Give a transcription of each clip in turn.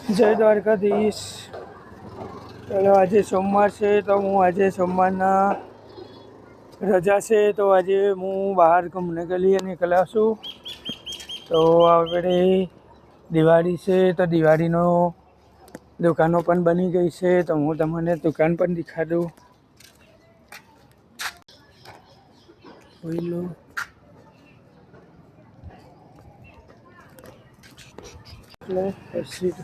જય દ્વારકાધીશ। ચલો આજે સોમવાર છે તો હું આજે સોમવારના રજા છે તો આજે હું બહાર ઘૂમને के लिए निकला છું। તો આપણે દિવાળી છે તો દિવાળીનો દુકાનો પણ બની ગઈ છે તો હું તમને દુકાન પણ દેખાડું। જોઈ લો એટલે એસિડ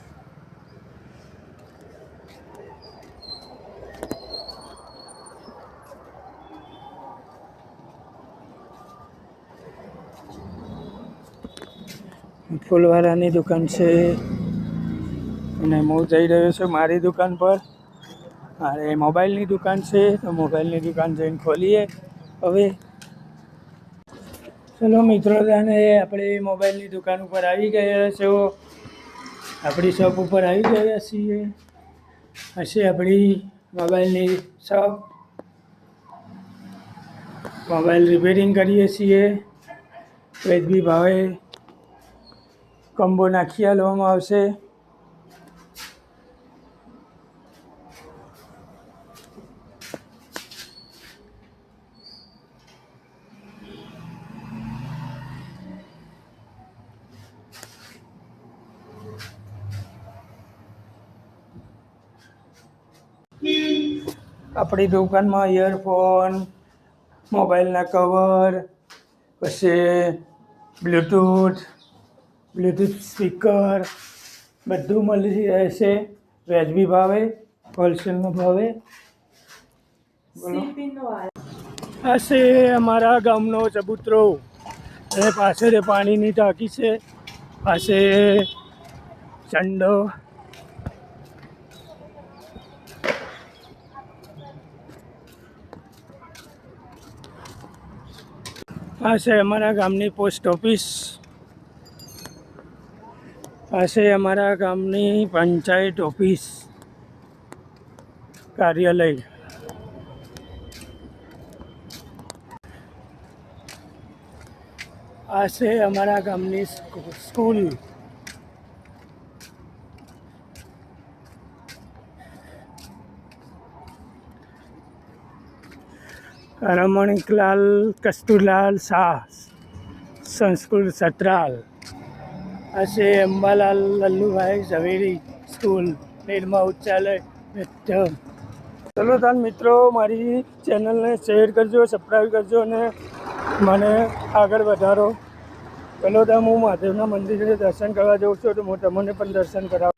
ફૂલવાળાની દુકાન છે અને હું જઈ રહ્યો છું મારી દુકાન પર। મારે મોબાઈલની દુકાન છે તો મોબાઈલની દુકાન જઈને ખોલીએ હવે। ચલો મિત્રો જાણે આપણે મોબાઈલની દુકાન ઉપર આવી ગયા છો। આપણી શોપ ઉપર આવી ગયા છીએ। હશે આપણી મોબાઈલની શોપ। મોબાઈલ રિપેરિંગ કરીએ છીએ। વ્યાજબી ભાવે કોમ્બો નાખી આપવામાં આવશે। આપણી દુકાનમાં ઇયરફોન, મોબાઈલના કવર, પછી બ્લૂટૂથ સ્પીકર બધું મળી રહેશે વ્યાજબી ભાવે, હોલસેલના ભાવે। બોલો આ છે અમારા ગામનો ચબૂતરો અને પાછળ પાણીની ટાંકી છે। પાસે ચંડો આ છે અમારા ગામની પોસ્ટ ઓફિસ। આ છે અમારા ગામની પંચાયત ઓફિસ કાર્યાલય। આ છે અમારા ગામની સ્કૂલ। રમણીકલાલ કસ્તુરલાલ શાહ સંસ્કૃત સતરાલ। આ છે અંબાલાલ લલ્લુભાઈ ઝવેરી સ્કૂલ નિરમા ઉચ્ચાલય મધ્યમ। ચલો તાન મિત્રો મારી ચેનલને શેર કરજો, સબસ્ક્રાઈબ કરજો અને મને આગળ વધારો। ચલો તાન હું મહાદેવના મંદિરે દર્શન કરવા જાઉં છું તો હું તમને પણ દર્શન કરાવું।